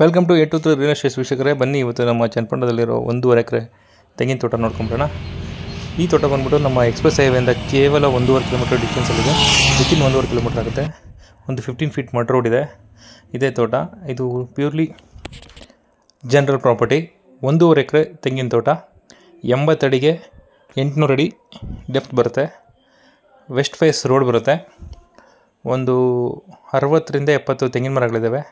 Welcome to A two real estate ವೀಕ್ಷಕರೇ. ಬನ್ನಿ ಇವತ್ತು ನಮ್ಮ ಚನ್ನಪಟ್ಟಣದಲ್ಲಿರೋ 1.5 ಎಕರೆ ತೆಂಗಿನ ತೋಟ ನೋಡ್ಕೊಂಬಿಡೋಣ. ಈ ತೋಟ ಬಂದ್ಬಿಟ್ಟು ನಮ್ಮ ಎಕ್ಸ್ಪ್ರೆಸ್ ಹೈವೇಯಿಂದ ಕೇವಲ 1.5 ಕಿಲೋಮೀಟರ್ ಡಿಸ್ಟೆನ್ಸಲ್ಲಿದೆ. ವಿತಿನ್ 1.5 ಕಿಲೋಮೀಟರ್ ಆಗುತ್ತೆ. ಒಂದು 15 ಫೀಟ್ ಮಡ್ ರೋಡ್ ಇದೆ. ಇದೇ ತೋಟ. ಇದು ಪ್ಯೂರ್ಲಿ ಜನರಲ್ ಪ್ರಾಪರ್ಟಿ. 1.5 ಎಕರೆ ತೆಂಗಿನ ತೋಟ, 80 ಅಡಿಗೆ 800 ಅಡಿ ಡೆಪ್ತ್ ಬರುತ್ತೆ. ವೆಸ್ಟ್ ಫೇಸ್ ರೋಡ್ ಬರುತ್ತೆ. ಒಂದು 60ರಿಂದ 70 ತೆಂಗಿನ ಮರಗಳಿದ್ದಾವೆ.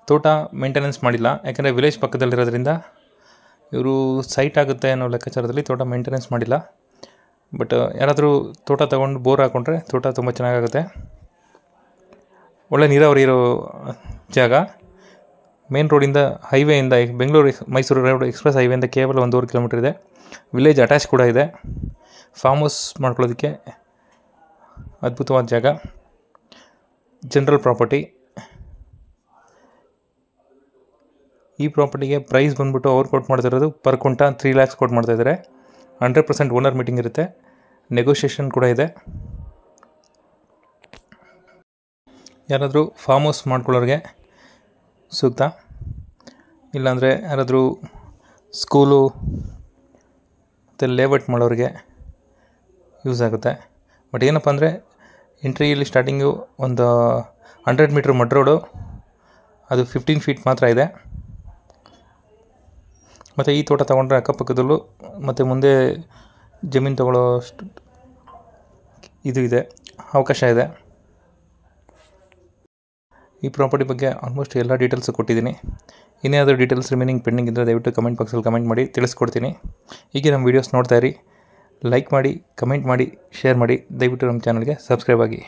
ತೋಟ ಮೇಂಟೆನೆನ್ಸ್ ಮಾಡಿಲ್ಲ, ಯಾಕೆಂದರೆ ವಿಲೇಜ್ ಪಕ್ಕದಲ್ಲಿರೋದ್ರಿಂದ ಇವರು ಸೈಟ್ ಆಗುತ್ತೆ ಅನ್ನೋ ಲೆಕ್ಕಾಚಾರದಲ್ಲಿ ತೋಟ ಮೇಂಟೆನೆನ್ಸ್ ಮಾಡಿಲ್ಲ. ಬಟ್ ಯಾರಾದರೂ ತೋಟ ತೊಗೊಂಡು ಬೋರ್ ಹಾಕ್ಕೊಂಡ್ರೆ ತೋಟ ತುಂಬ ಚೆನ್ನಾಗಾಗುತ್ತೆ. ಒಳ್ಳೆ ನೀರಾವರಿ ಇರೋ ಜಾಗ. ಮೇನ್ ರೋಡಿಂದ ಹೈವೇಯಿಂದ ಬೆಂಗಳೂರು ಮೈಸೂರು ರೋಡ್ ಎಕ್ಸ್ಪ್ರೆಸ್ ಹೈವೇಯಿಂದ ಕೇವಲ 1.5 ಕಿಲೋಮೀಟರ್ ಇದೆ. ವಿಲೇಜ್ ಅಟ್ಯಾಚ್ ಕೂಡ ಇದೆ. ಫಾರ್ಮ್ ಹೌಸ್ ಮಾಡ್ಕೊಳ್ಳೋದಕ್ಕೆ ಅದ್ಭುತವಾದ ಜಾಗ. General property. ಈ ಪ್ರಾಪರ್ಟಿಗೆ ಪ್ರೈಸ್ ಬಂದ್ಬಿಟ್ಟು ಅವ್ರು ಕೊಟ್ಟು ಮಾಡ್ತಿರೋದು ಪರ್ ಕುಂಟ 3 lakhs ಕೊಟ್ಟು ಮಾಡ್ತಾಯಿದ್ದಾರೆ. 100% ಓನರ್ ಮೀಟಿಂಗ್ ಇರುತ್ತೆ. ನೆಗೋಷಿಯೇಷನ್ ಕೂಡ ಇದೆ. ಯಾರಾದರೂ ಫಾರ್ಮ್ ಹೌಸ್ ಮಾಡ್ಕೊಳ್ಳೋರಿಗೆ ಸೂಕ್ತ. ಇಲ್ಲಾಂದರೆ ಯಾರಾದರೂ ಸ್ಕೂಲು ಮತ್ತು ಲೇಔಟ್ ಮಾಡೋರಿಗೆ ಯೂಸ್ ಆಗುತ್ತೆ. ಬಟ್ ಏನಪ್ಪ ಅಂದರೆ ಎಂಟ್ರಿಯಲ್ಲಿ ಸ್ಟಾರ್ಟಿಂಗು ಒಂದು 100 ಮೀಟ್ರ್ ಮಡ್ ರೋಡು, ಅದು 15 ಫೀಟ್ ಮಾತ್ರ ಇದೆ. ಮತ್ತು ಈ ತೋಟ ತೊಗೊಂಡ್ರೆ ಅಕ್ಕಪಕ್ಕದಲ್ಲೂ ಮತ್ತು ಮುಂದೆ ಜಮೀನು ತೊಗೊಳ್ಳೋಷ್ಟು ಇದು ಇದೆ, ಅವಕಾಶ ಇದೆ. ಈ ಪ್ರಾಪರ್ಟಿ ಬಗ್ಗೆ ಆಲ್ಮೋಸ್ಟ್ ಎಲ್ಲ ಡೀಟೇಲ್ಸು ಕೊಟ್ಟಿದ್ದೀನಿ. ಇನ್ನೇನಾದರೂ ಡೀಟೇಲ್ಸ್ ರಿಮೈನಿಂಗ್ ಪೆಂಡಿಂಗ್ ಇದ್ದರೆ ದಯವಿಟ್ಟು ಕಮೆಂಟ್ ಬಾಕ್ಸಲ್ಲಿ ಕಮೆಂಟ್ ಮಾಡಿ ತಿಳಿಸ್ಕೊಡ್ತೀನಿ. ಹೀಗೆ ನಮ್ಮ ವೀಡಿಯೋಸ್ ನೋಡ್ತಾಯಿರಿ. ಲೈಕ್ ಮಾಡಿ, ಕಮೆಂಟ್ ಮಾಡಿ, ಶೇರ್ ಮಾಡಿ. ದಯವಿಟ್ಟು ನಮ್ಮ ಚಾನಲ್ಗೆ ಸಬ್ಸ್ಕ್ರೈಬ್ ಆಗಿ.